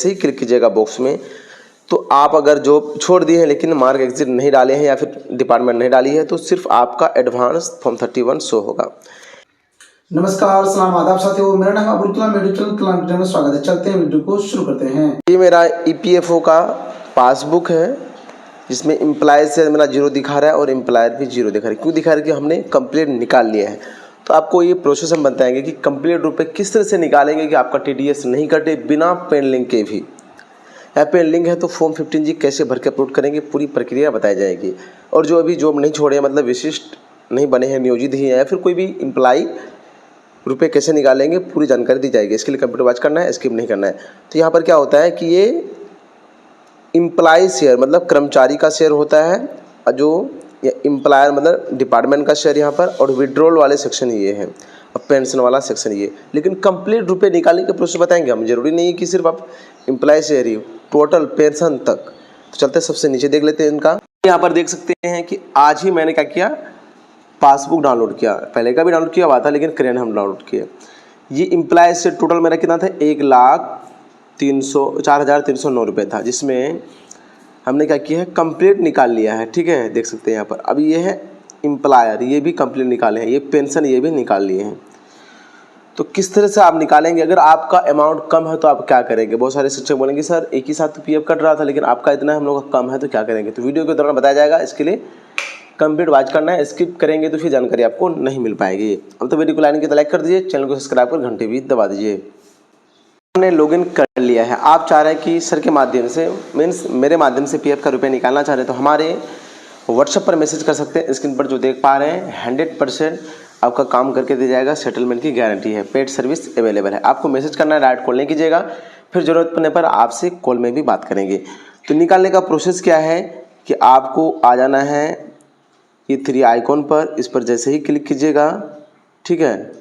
जैसे ही क्लिक कीजिएगा बॉक्स में, तो आप अगर जॉब छोड़ दिए हैं लेकिन मार्क एग्जिट नहीं डाले हैं या फिर डिपार्टमेंट नहीं डाली है, तो सिर्फ आपका एडवांस फॉर्म 31 शो होगा। नमस्कार, सलाम, आदाब साथियों, मेरा नाम अब्दुल कलाम, मेडिकल क्लाइंट में स्वागत है। चलते हैं वीडियो को शुरू करते हैं। ये मेरा EPFO का पासबुक है जिसमें एम्प्लॉय से मेरा 0 दिखा रहा है और एम्प्लॉयर भी 0 दिखा रहा है। क्यों दिखा रहा है? कि हमने कंप्लीट निकाल लिया है। तो आपको ये प्रोसेस हम बताएंगे कि कंप्लीट रुपये किस तरह से निकालेंगे कि आपका TDS नहीं कटे बिना पेन लिंक के भी। या पेन लिंक है तो फॉर्म 15G कैसे भर के अपलोड करेंगे, पूरी प्रक्रिया बताई जाएगी। और जो अभी जॉब नहीं छोड़े, मतलब विशिष्ट नहीं बने हैं, नियोजित ही हैं, या फिर कोई भी एम्प्लॉय रुपये कैसे निकालेंगे, पूरी जानकारी दी जाएगी। इसके लिए कंप्यूटर वॉच करना है, स्किप नहीं करना है। तो यहाँ पर क्या होता है कि ये एम्प्लॉय शेयर मतलब कर्मचारी का शेयर होता है, और जो एम्प्लॉयर मतलब डिपार्टमेंट का शेयर यहाँ पर, और विड्रॉल वाले सेक्शन ये है, और पेंशन वाला सेक्शन ये। लेकिन कंप्लीट रुपये निकालने के प्रोसेस बताएंगे हम। जरूरी नहीं है कि सिर्फ आप एम्प्लॉय शेयर ही, टोटल पेंशन तक। तो चलते सबसे नीचे देख लेते हैं इनका। यहाँ पर देख सकते हैं कि आज ही मैंने क्या किया, पासबुक डाउनलोड किया। पहले का भी डाउनलोड किया हुआ था लेकिन करेंट हम डाउनलोड किए। ये एम्प्लॉय से टोटल मेरा कितना था, 1,04,309 रुपये था, जिसमें हमने क्या किया है, कंप्लीट निकाल लिया है। ठीक है, देख सकते हैं यहाँ पर। अभी ये है एम्प्लॉयर, ये भी कंप्लीट निकाले हैं, ये पेंशन ये भी निकाल लिए हैं। तो किस तरह से आप निकालेंगे? अगर आपका अमाउंट कम है तो आप क्या करेंगे? बहुत सारे शिक्षक बोलेंगे सर एक ही साथ तो PF कट रहा था, लेकिन आपका इतना हम लोग का कम है तो क्या करेंगे? तो वीडियो के दौरान बताया जाएगा। इसके लिए कंप्लीट वॉच करना है, स्किप करेंगे तो फिर जानकारी आपको नहीं मिल पाएगी। अब तो वीडियो को लाइन की लाइक कर दीजिए, चैनल को सब्सक्राइब कर घंटे भी दबा दीजिए। हमने लॉगिन कर लिया है। आप चाह रहे हैं कि सर के माध्यम से, मीन्स मेरे माध्यम से PF का रुपये निकालना चाह रहे हैं, तो हमारे व्हाट्सएप पर मैसेज कर सकते हैं। स्क्रीन पर जो देख पा रहे हैं, 100% आपका काम करके दिया जाएगा, सेटलमेंट की गारंटी है, पेड सर्विस अवेलेबल है। आपको मैसेज करना है, डायरेक्ट कॉल नहीं कीजिएगा, फिर ज़रूरत पड़ने पर आपसे कॉल में भी बात करेंगे। तो निकालने का प्रोसेस क्या है कि आपको आ जाना है ये 3 आइकॉन पर, इस पर जैसे ही क्लिक कीजिएगा, ठीक है,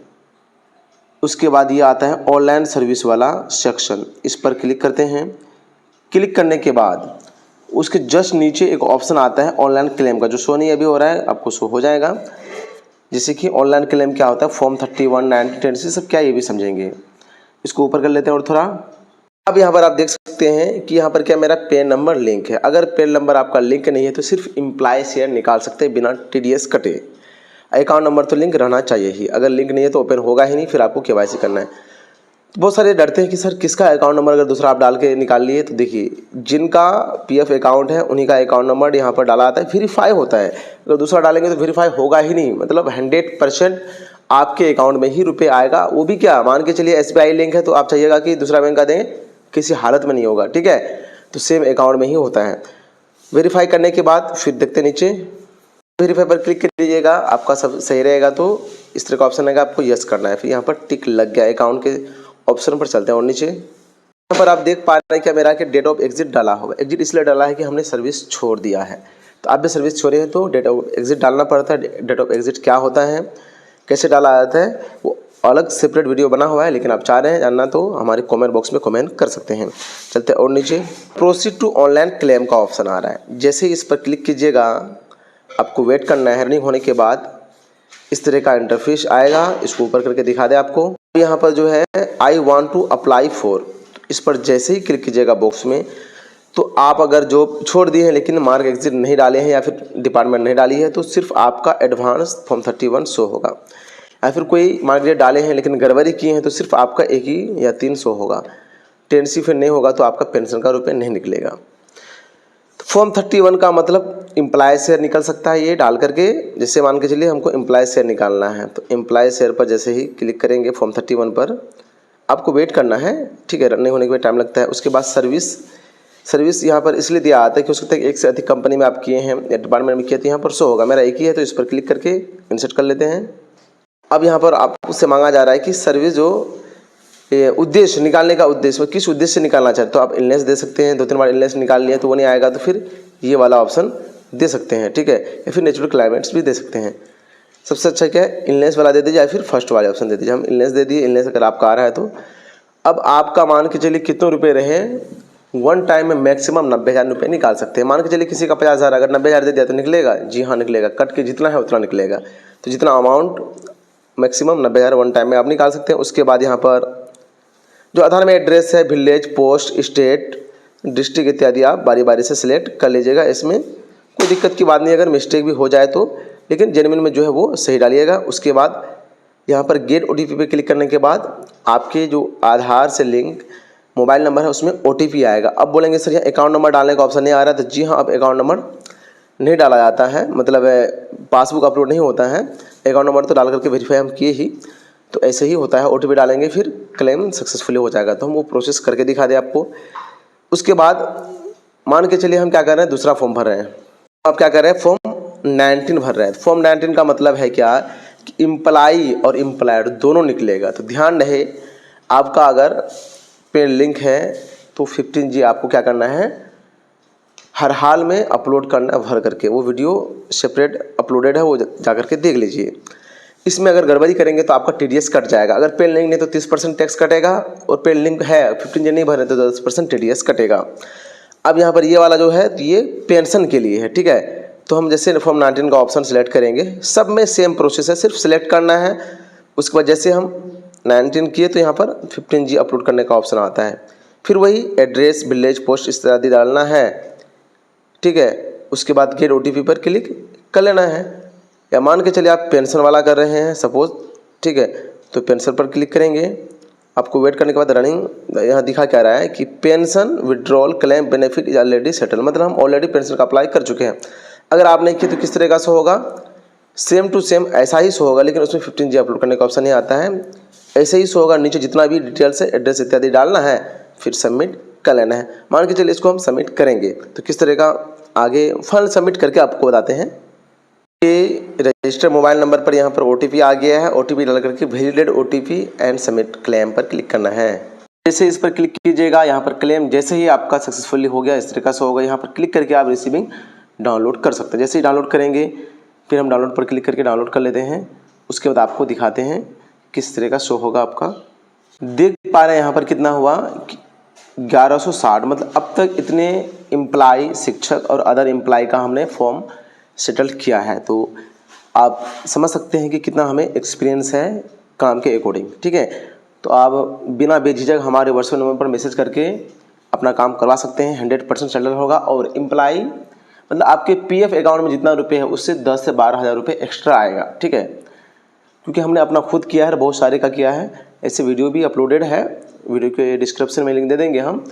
उसके बाद ये आता है ऑनलाइन सर्विस वाला सेक्शन, इस पर क्लिक करते हैं। क्लिक करने के बाद उसके जस्ट नीचे एक ऑप्शन आता है ऑनलाइन क्लेम का, जो शो नहीं अभी हो रहा है, आपको शो हो जाएगा। जैसे कि ऑनलाइन क्लेम क्या होता है, फॉर्म 31, 90, 10 सब क्या, ये भी समझेंगे। इसको ऊपर कर लेते हैं और थोड़ा। अब यहाँ पर आप देख सकते हैं कि यहाँ पर क्या मेरा पेन नंबर लिंक है। अगर पेन नंबर आपका लिंक नहीं है तो सिर्फ एम्प्लॉय शेयर निकाल सकते हैं बिना TDS कटे। अकाउंट नंबर तो लिंक रहना चाहिए ही, अगर लिंक नहीं है तो ओपन होगा ही नहीं, फिर आपको KYC करना है। तो बहुत सारे डरते हैं कि सर किसका अकाउंट नंबर अगर दूसरा आप डाल के निकाल लिए, तो देखिए जिनका PF अकाउंट है उन्हीं का अकाउंट नंबर यहाँ पर डाला आता है, वेरीफाई होता है। अगर दूसरा डालेंगे तो वेरीफाई होगा ही नहीं, मतलब 100% आपके अकाउंट में ही रुपये आएगा। वो भी क्या, मान के चलिए SBI लिंक है तो आप चाहिएगा कि दूसरा बैंक का दें, किसी हालत में नहीं होगा। ठीक है, तो सेम अकाउंट में ही होता है। वेरीफाई करने के बाद फिर देखते नीचे वेरीफाई पर क्लिक कर दीजिएगा, आपका सब सही रहेगा तो इस तरह का ऑप्शन आएगा, आपको यस करना है। फिर यहाँ पर टिक लग गया, अकाउंट के ऑप्शन पर चलते हैं और नीचे यहाँ पर आप देख पा रहे हैं क्या मेरा कि डेट ऑफ एग्जिट डाला होगा। एग्जिट इसलिए डाला है कि हमने सर्विस छोड़ दिया है। तो आप भी सर्विस छोड़े हैं तो डेट ऑफ एग्जिट डालना पड़ता है। डेट ऑफ एग्जिट क्या होता है, कैसे डाला जाता है, वो अलग सेपरेट वीडियो बना हुआ है, लेकिन आप चाह रहे हैं जानना तो हमारे कमेंट बॉक्स में कमेंट कर सकते हैं। चलते और नीचे प्रोसीड टू ऑनलाइन क्लेम का ऑप्शन आ रहा है। जैसे इस पर क्लिक कीजिएगा, आपको वेट करना है। रनिंग होने के बाद इस तरह का इंटरफेस आएगा, इसको ऊपर करके दिखा दे आपको। यहाँ पर जो है I want to apply for, इस पर जैसे ही क्लिक कीजिएगा बॉक्स में, तो आप अगर जॉब छोड़ दिए हैं लेकिन मार्क एग्जिट नहीं डाले हैं या फिर डिपार्टमेंट नहीं डाली है, तो सिर्फ आपका एडवांस फॉर्म 31 शो होगा। या फिर कोई मार्क एग्जिट डाले हैं लेकिन गड़बड़ी किए हैं तो सिर्फ आपका 1 ही या 3 शो होगा। 10C फिर नहीं होगा तो आपका पेंशन का रुपये नहीं निकलेगा। फॉर्म 31 का मतलब एम्प्लॉय शेयर निकल सकता है ये डाल करके। जैसे मान के चलिए हमको एम्प्लॉय शेयर निकालना है, तो एम्प्लॉय शेयर पर जैसे ही क्लिक करेंगे फॉर्म 31 पर, आपको वेट करना है। ठीक है, रनिंग होने के बाद टाइम लगता है। उसके बाद सर्विस यहाँ पर इसलिए दिया आता है कि हो सकता है एक से अधिक कंपनी में आप किए हैं या डिपार्टमेंट में किए, तो यहाँ पर शो होगा। मेरा एक ही है तो इस पर क्लिक करके इंसर्ट कर लेते हैं। अब यहाँ पर आपसे मांगा जा रहा है कि सर्विस जो उद्देश्य निकालने का उद्देश्य, किस उद्देश्य से निकालना चाहते तो आप इलनेस दे सकते हैं। 2-3 बार इलनेस निकाल लिया तो वो नहीं आएगा तो फिर ये वाला ऑप्शन दे सकते हैं। ठीक है, या फिर नेचुरल क्लाइमेट्स भी दे सकते हैं। सबसे अच्छा क्या है, इलनेस वाला दे दीजिए या फिर फर्स्ट वाले ऑप्शन दे दीजिए। हम इलनेस दे दिए, इलनेस अगर आपका आ रहा है तो। अब आपका मान के चलिए कितने रुपये रहे, वन टाइम में मैक्सिमम 90,000 रुपये निकाल सकते हैं। मान के चलिए किसी का 50,000, अगर 90,000 दे दिया तो निकलेगा? जी हाँ निकलेगा, कट के जितना है उतना निकलेगा। तो जितना अमाउंट मैक्सिमम 90,000 वन टाइम में आप निकाल सकते हैं। उसके बाद यहाँ पर जो आधार में एड्रेस है, विलेज, पोस्ट, स्टेट, डिस्ट्रिक्ट इत्यादि आप बारी बारी से सिलेक्ट कर लीजिएगा। इसमें कोई दिक्कत की बात नहीं, अगर मिस्टेक भी हो जाए तो, लेकिन जेन्युइन में जो है वो सही डालिएगा। उसके बाद यहाँ पर गेट OTP पे क्लिक करने के बाद आपके जो आधार से लिंक मोबाइल नंबर है उसमें OTP आएगा। अब बोलेंगे सर यहाँ अकाउंट नंबर डालने का ऑप्शन नहीं आ रहा, तो जी हाँ, अब अकाउंट नंबर नहीं डाला जाता है, मतलब पासबुक अपलोड नहीं होता है। अकाउंट नंबर तो डाल करके वेरीफाई हम किए ही, तो ऐसे ही होता है। OTP डालेंगे फिर क्लेम सक्सेसफुली हो जाएगा। तो हम वो प्रोसेस करके दिखा दें आपको। उसके बाद मान के चलिए हम क्या कर रहे हैं, दूसरा फॉर्म भर रहे हैं। आप क्या कर रहे हैं, फॉर्म 19 भर रहे हैं। फॉर्म 19 का मतलब है क्या कि एम्प्लॉई और एम्प्लॉयड दोनों निकलेगा। तो ध्यान रहे, आपका अगर पे लिंक है तो 15G आपको क्या करना है, हर हाल में अपलोड करना भर करके। वो वीडियो सेपरेट अपलोडेड है, वो जा करके देख लीजिए। इसमें अगर गड़बड़ी करेंगे तो आपका TDS कट जाएगा। अगर पेड लिंक नहीं तो 30% टैक्स कटेगा, और पेड लिंक है 15G नहीं भरे तो 10% TDS कटेगा। अब यहाँ पर ये वाला जो है ये पेंशन के लिए है, ठीक है। तो हम जैसे फॉर्म 19 का ऑप्शन सेलेक्ट करेंगे, सब में सेम प्रोसेस है, सिर्फ सेलेक्ट करना है। उसके बाद जैसे हम 19 किए तो यहाँ पर 15G अपलोड करने का ऑप्शन आता है। फिर वही एड्रेस, विलेज, पोस्ट इत्यादि डालना है, ठीक है। उसके बाद गेट OTP पर क्लिक कर लेना है। या मान के चलिए आप पेंशन वाला कर रहे हैं सपोज, ठीक है, तो पेंशन पर क्लिक करेंगे। आपको वेट करने के बाद रनिंग यहाँ दिखा क्या रहा है कि pension withdrawal claim benefit is already settle, मतलब हम ऑलरेडी पेंशन का अप्लाई कर चुके हैं। अगर आप नहीं किए तो किस तरह का शो होगा, सेम टू सेम ऐसा ही शो होगा, लेकिन उसमें 15G अपलोड करने का ऑप्शन नहीं आता है। ऐसे ही शो होगा, नीचे जितना भी डिटेल्स है, एड्रेस इत्यादि डालना है, फिर सबमिट कर लेना है। मान के चलिए इसको हम सबमिट करेंगे तो किस तरह का आगे फाइनल सबमिट करके आपको बताते हैं। ये रजिस्टर मोबाइल नंबर पर यहाँ पर OTP आ गया है। OTP डाल करके validate OTP and submit claim पर क्लिक करना है। जैसे इस पर क्लिक कीजिएगा, यहाँ पर क्लेम जैसे ही आपका सक्सेसफुली हो गया, इस तरह का शो होगा। यहाँ पर क्लिक करके आप रिसीविंग डाउनलोड कर सकते हैं। जैसे ही डाउनलोड करेंगे, फिर हम डाउनलोड पर क्लिक करके डाउनलोड कर लेते हैं। उसके बाद आपको दिखाते हैं किस तरह का शो होगा आपका। देख पा रहे हैं यहाँ पर कितना हुआ, 1160, मतलब अब तक इतने एम्प्लॉय, शिक्षक और अदर एम्प्लॉय का हमने फॉर्म सेटल किया है। तो आप समझ सकते हैं कि कितना हमें एक्सपीरियंस है काम के अकॉर्डिंग, ठीक है। तो आप बिना बेझिझक हमारे व्हाट्सएप नंबर पर मैसेज करके अपना काम करवा सकते हैं। 100% सेटल होगा। और एम्प्लॉय मतलब आपके PF अकाउंट में जितना रुपये है उससे 10 से 12 हज़ार रुपये एक्स्ट्रा आएगा, ठीक है। क्योंकि हमने अपना खुद किया है, बहुत सारे का किया है। ऐसे वीडियो भी अपलोडेड है, वीडियो के डिस्क्रिप्शन में लिंक दे देंगे हम,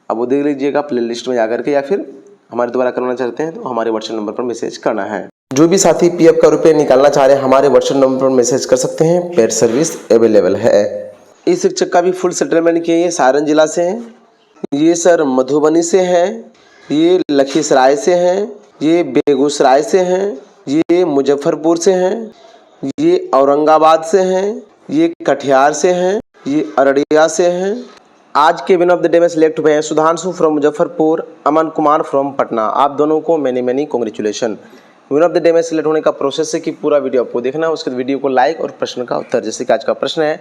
अब वो देख लीजिएगा प्ले लिस्ट में जाकर के, या फिर हमारे द्वारा करना चाहते हैं तो हमारे व्हाट्सएप नंबर पर मैसेज करना है। जो भी साथी PF का रुपये निकालना चाह रहे हैं हमारे व्हाट्सएप नंबर पर मैसेज कर सकते हैं। पेड सर्विस अवेलेबल है। इस शिक्षक का भी फुल सेटलमेंट किए, ये सारण जिला से हैं, ये सर मधुबनी से हैं, ये लखीसराय से हैं, ये बेगूसराय से हैं, ये मुजफ्फरपुर से हैं, ये औरंगाबाद से हैं, ये कटिहार से हैं, ये अररिया से हैं। आज के विन ऑफ द डे में सिलेक्ट हुए हैं सुधांशु फ्रॉम मुजफ्फरपुर, अमन कुमार फ्रॉम पटना। आप दोनों को many congratulation. Win of the day में सिलेक्ट होने का प्रोसेस है कि पूरा वीडियो आपको देखना है। उसके वीडियो को लाइक और प्रश्न का उत्तर, जैसे कि आज का प्रश्न है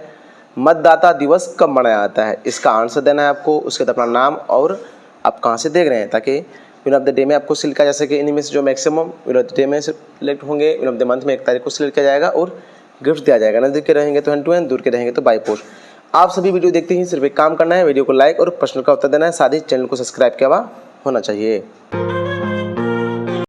मतदाता दिवस कब मनाया जाता है, इसका आंसर देना है आपको। उसके बाद अपना नाम और आप कहाँ से देख रहे हैं, ताकि विन ऑफ द डे में आपको सिलेक्ट किया जा सके। इनमें से जो maximum win of the day में सिलेक्ट होंगे, विन ऑफ द मंथ में 1 तारीख को सिलेक्ट किया जाएगा और गिफ्ट दिया जाएगा। नजदीक के रहेंगे तो हैंड टू हैंड, दूर के रहेंगे तो बाय पोस्ट। आप सभी वीडियो देखते ही सिर्फ एक काम करना है, वीडियो को लाइक और प्रश्न का उत्तर देना है। साथ ही चैनल को सब्सक्राइब किया हुआ होना चाहिए।